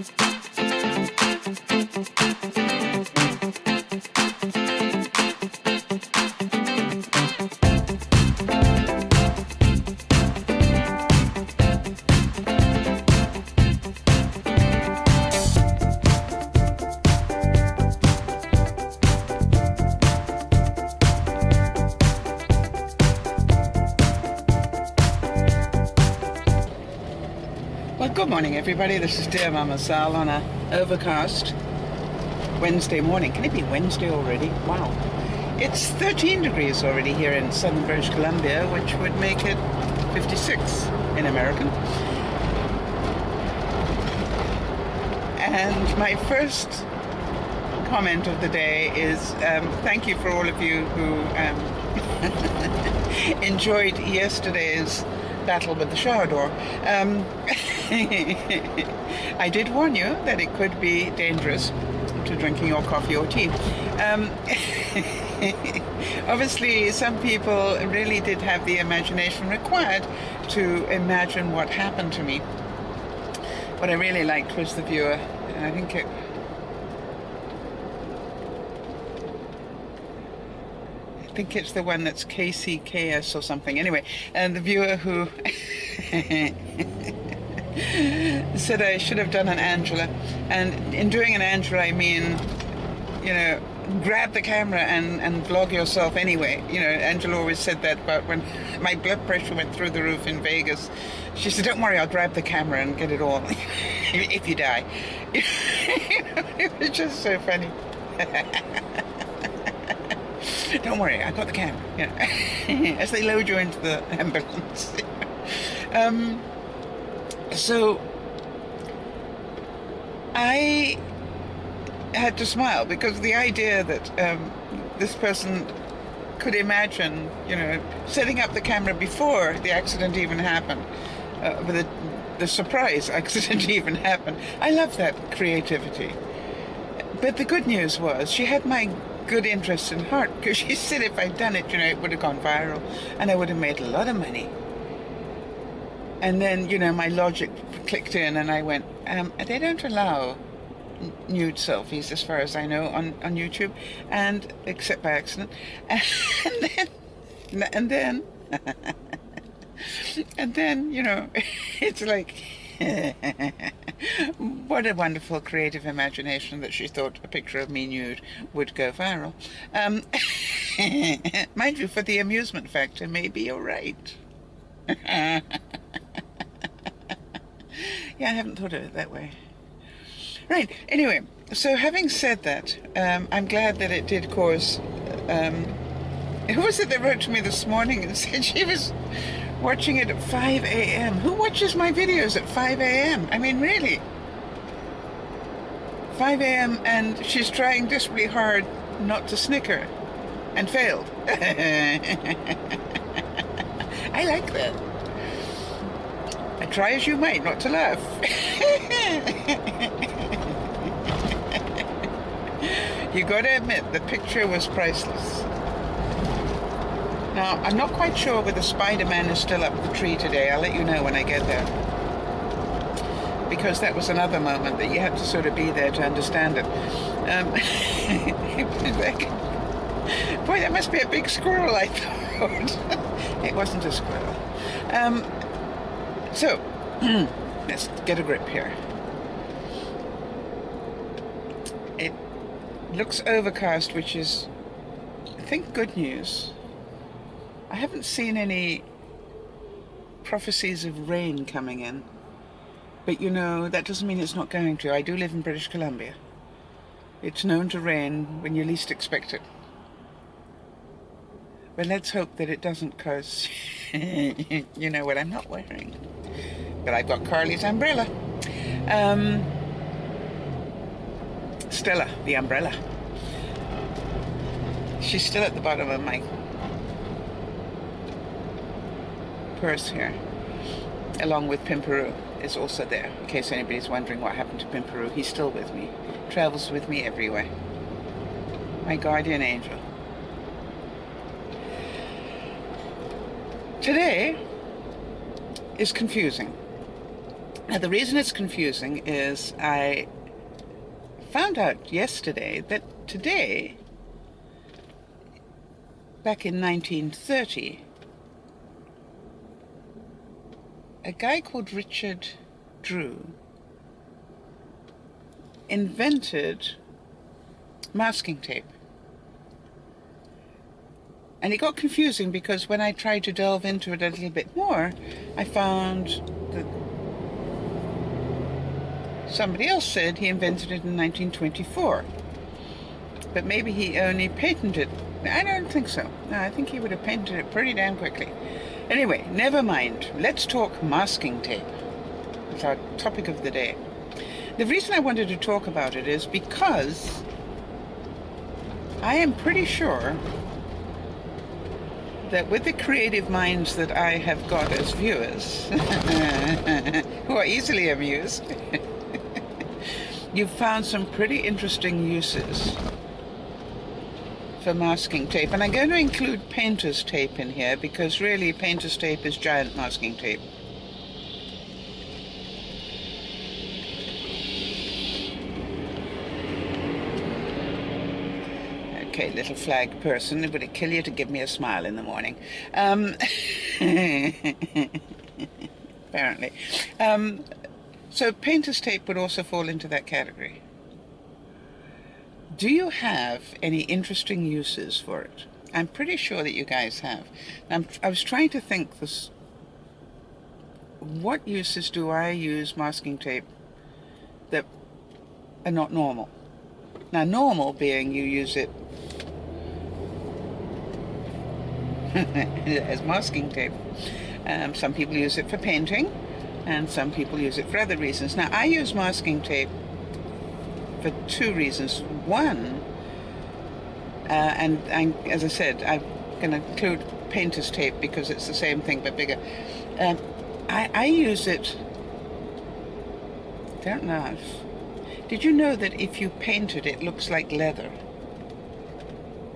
Well, good morning, everybody. This is dear Mama Sal on a overcast Wednesday morning. Can it be Wednesday already? Wow. It's 13 degrees already here in southern British Columbia, which would make it 56 in American. And my first comment of the day is thank you for all of you who enjoyed yesterday's battle with the shower door. I did warn you that it could be dangerous to drinking your coffee or tea. Obviously, some people really did have the imagination required to imagine what happened to me. What I really liked was the viewer, and I think it's the one that's KCKS or something. Anyway, and the viewer who said I should have done an Angela. And in doing an Angela, I mean, you know, grab the camera and vlog yourself anyway. You know, Angela always said that about when my blood pressure went through the roof in Vegas. She said, don't worry, I'll grab the camera and get it all if you die. It was just so funny. Don't worry, I got the camera, you know, as they load you into the ambulance. So I had to smile because the idea that this person could imagine, you know, setting up the camera before the accident even happened, with the surprise accident even happened. I love that creativity. But the good news was she had my good interest in heart, because she said if I'd done it, you know, it would have gone viral and I would have made a lot of money. And then, you know, my logic clicked in and I went, they don't allow nude selfies as far as I know on YouTube, and except by accident. And then, you know, it's like, what a wonderful creative imagination that she thought a picture of me nude would go viral. Mind you, for the amusement factor, maybe you're right. Yeah, I haven't thought of it that way. Right, anyway, so having said that, I'm glad that it did cause... who was it that wrote to me this morning and said she was watching it at 5 a.m. Who watches my videos at 5 a.m.? I mean, really? 5 a.m. and she's trying desperately hard not to snicker and failed. I like that. Try as you might not to laugh. You gotta admit, the picture was priceless. Now, I'm not quite sure whether Spider-Man is still up the tree today. I'll let you know when I get there. Because that was another moment that you had to sort of be there to understand it. Like, boy, that must be a big squirrel, I thought. It wasn't a squirrel. So, let's get a grip here. It looks overcast, which is, I think, good news. I haven't seen any prophecies of rain coming in, but you know, that doesn't mean it's not going to. I do live in British Columbia. It's known to rain when you least expect it. But let's hope that it doesn't, because you know what I'm not wearing. But I've got Carly's umbrella. Stella, the umbrella. She's still at the bottom of my purse here, along with Pimperoo is also there, in case anybody's wondering what happened to Pimperoo. He's still with me, travels with me everywhere. My guardian angel. Today is confusing. Now, the reason it's confusing is I found out yesterday that today, back in 1930, a guy called Richard Drew invented masking tape. And it got confusing because when I tried to delve into it a little bit more, I found that somebody else said he invented it in 1924. But maybe he only patented it. I don't think so. No, I think he would have patented it pretty damn quickly. Anyway, never mind. Let's talk masking tape. It's our topic of the day. The reason I wanted to talk about it is because I am pretty sure that with the creative minds that I have got as viewers, who are easily amused, you've found some pretty interesting uses for masking tape. And I'm going to include painter's tape in here because really painter's tape is giant masking tape. Okay, little flag person, would it kill you to give me a smile in the morning? Apparently. So painter's tape would also fall into that category. Do you have any interesting uses for it? I'm pretty sure that you guys have. I was trying to think this. What uses do I use masking tape that are not normal? Now, normal being you use it as masking tape. Some people use it for painting, and some people use it for other reasons. Now, I use masking tape for two reasons. One, as I said, I'm going to include painter's tape because it's the same thing but bigger. I use it, don't laugh. Did you know that if you paint it, it looks like leather?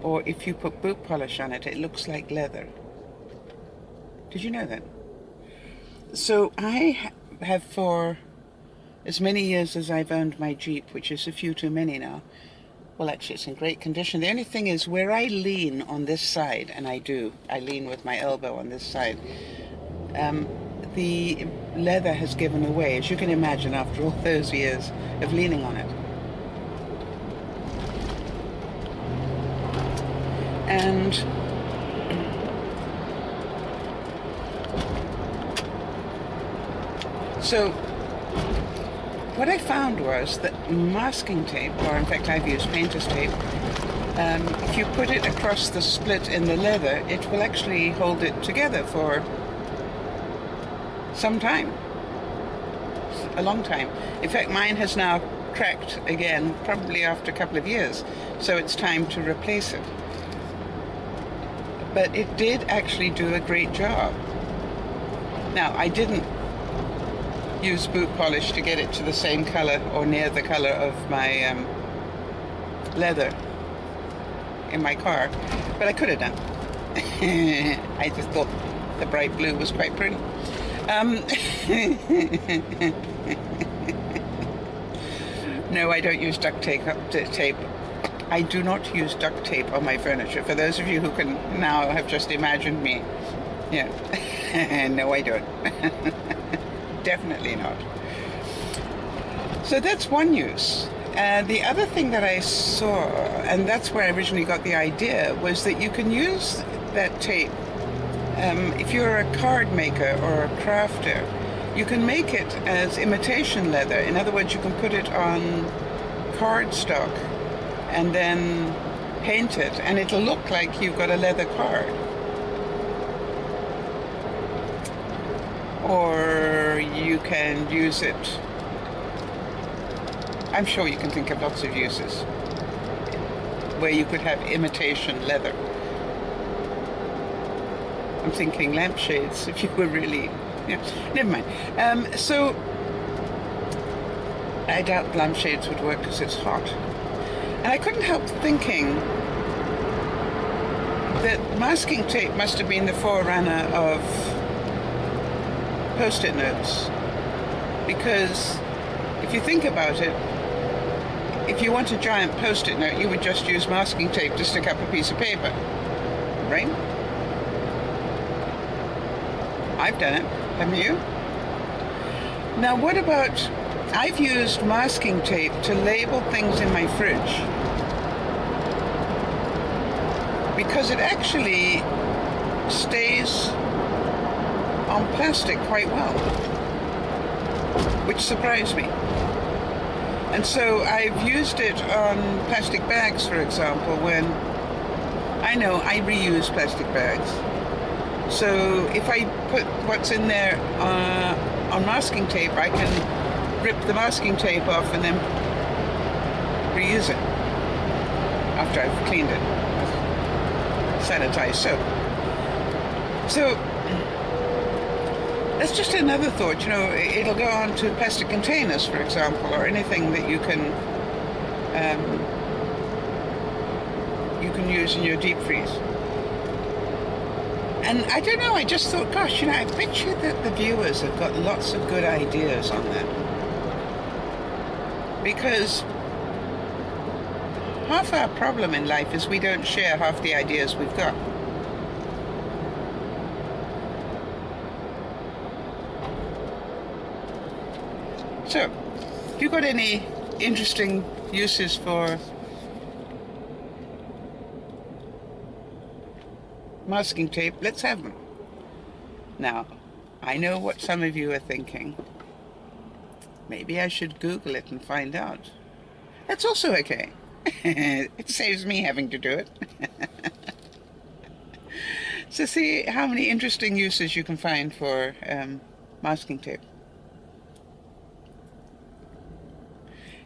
Or if you put boot polish on it, it looks like leather. Did you know that? So I have for as many years as I've owned my Jeep, which is a few too many now. Well, actually, it's in great condition. The only thing is where I lean on this side, and I lean with my elbow on this side, the leather has given away, as you can imagine, after all those years of leaning on it. And so what I found was that masking tape, or in fact I've used painter's tape, if you put it across the split in the leather, it will actually hold it together for some time, a long time. In fact, mine has now cracked again, probably after a couple of years, so it's time to replace it. But it did actually do a great job. Now, I didn't use boot polish to get it to the same color or near the color of my leather in my car, but I could have done. I just thought the bright blue was quite pretty. No, I don't use duct tape. I do not use duct tape on my furniture. For those of you who can now have just imagined me, yeah, no, I don't. Definitely not. So that's one use. The other thing that I saw, and that's where I originally got the idea, was that you can use that tape. If you're a card maker or a crafter, you can make it as imitation leather. In other words, you can put it on cardstock and then paint it, and it'll look like you've got a leather card. Or you can use it, I'm sure you can think of lots of uses where you could have imitation leather. I'm thinking lampshades, if you were really, yeah, never mind. So I doubt lampshades would work because it's hot. And I couldn't help thinking that masking tape must have been the forerunner of Post-it notes. Because if you think about it, if you want a giant post-it note, you would just use masking tape to stick up a piece of paper, right? I've done it, haven't you? Now what about, I've used masking tape to label things in my fridge because it actually stays on plastic quite well, which surprised me. And so I've used it on plastic bags, for example, when I know I reuse plastic bags. So if I put what's in there on masking tape, I can rip the masking tape off and then reuse it after I've cleaned it with sanitized soap. So that's just another thought, you know, it'll go on to plastic containers, for example, or anything that you can use in your deep freeze. And I don't know, I just thought, gosh, you know, I bet you that the viewers have got lots of good ideas on that. Because half our problem in life is we don't share half the ideas we've got. So, if you've got any interesting uses for masking tape, let's have them. Now, I know what some of you are thinking. Maybe I should Google it and find out. That's also okay. It saves me having to do it. So see how many interesting uses you can find for masking tape.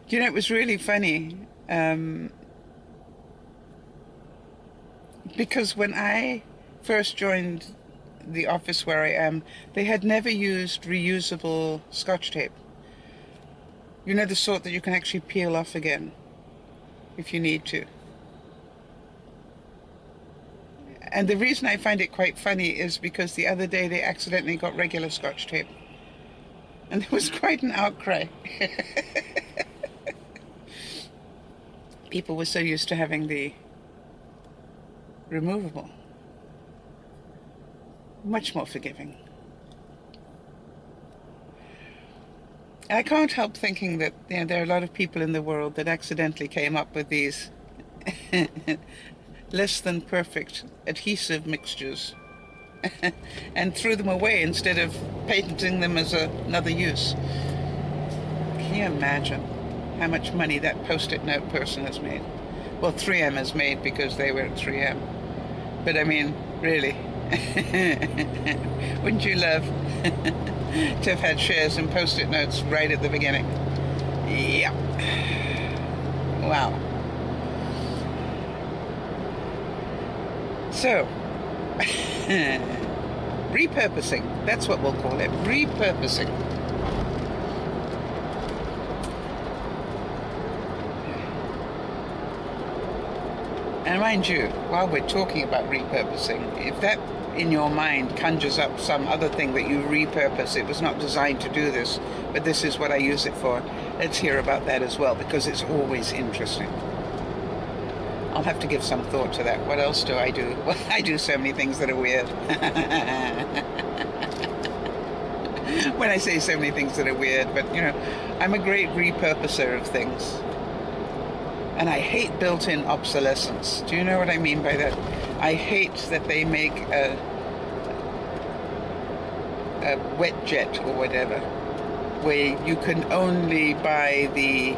You know, it was really funny because when I first joined the office where I am, they had never used reusable Scotch tape. You know, the sort that you can actually peel off again if you need to. And the reason I find it quite funny is because the other day they accidentally got regular Scotch tape. And there was quite an outcry. People were so used to having the removable. Much more forgiving. I can't help thinking that, you know, there are a lot of people in the world that accidentally came up with these less than perfect adhesive mixtures and threw them away instead of patenting them as another use. Can you imagine how much money that post-it note person has made? Well, 3M has made because they were at 3M. But I mean, really, wouldn't you love to have had shares in post-it notes right at the beginning? Yeah. Wow. So, repurposing, that's what we'll call it, repurposing. And mind you, while we're talking about repurposing, if that in your mind conjures up some other thing that you repurpose, it was not designed to do this, but this is what I use it for, let's hear about that as well, because it's always interesting. I'll have to give some thought to that. What else do I do? Well, I do so many things that are weird. When I say so many things that are weird, but you know, I'm a great repurposer of things. And I hate built-in obsolescence. Do you know what I mean by that? I hate that they make a wet jet or whatever, where you can only buy the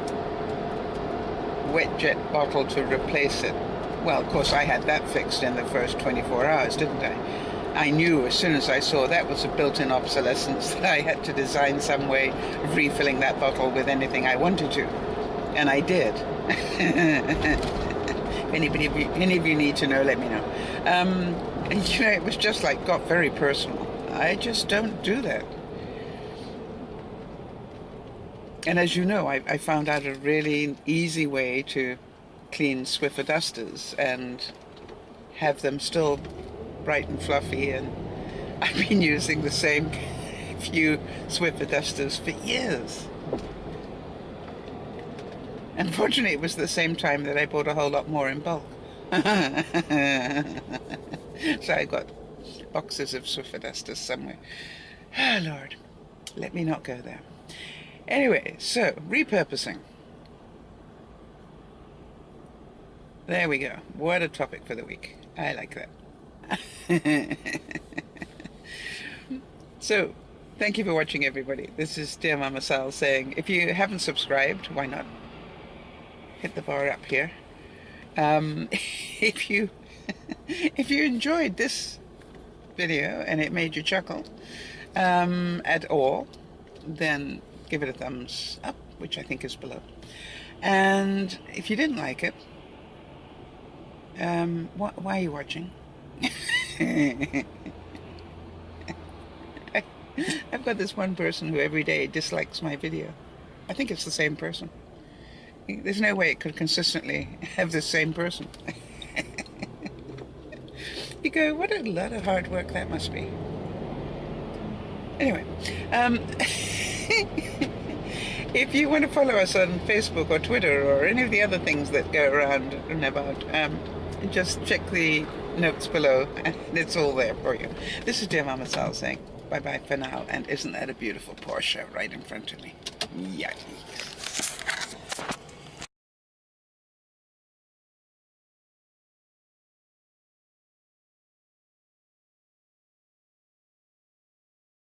wet jet bottle to replace it. Well, of course, I had that fixed in the first 24 hours, didn't I? I knew as soon as I saw that was a built-in obsolescence that I had to design some way of refilling that bottle with anything I wanted to. And I did. If any of you need to know, let me know. And you know, it was just like got very personal. I just don't do that. And as you know, I found out a really easy way to clean Swiffer dusters and have them still bright and fluffy, and I've been using the same few Swiffer Dusters for years. Unfortunately, it was the same time that I bought a whole lot more in bulk. So I got boxes of Swiffer Dusters somewhere. Oh, Lord, let me not go there. Anyway, so repurposing. There we go. What a topic for the week. I like that. So, thank you for watching, everybody. This is Dear Mama Sal saying, if you haven't subscribed, why not? Hit the bar up here. If you enjoyed this video and it made you chuckle at all, then give it a thumbs up, which I think is below. And if you didn't like it, why are you watching? I've got this one person who every day dislikes my video. I think it's the same person. There's no way it could consistently have the same person. You go, what a lot of hard work that must be. Anyway, if you want to follow us on Facebook or Twitter or any of the other things that go around and about, just check the notes below and it's all there for you. This is Dear Mama Sal saying bye-bye for now, and isn't that a beautiful Porsche right in front of me? Yikes.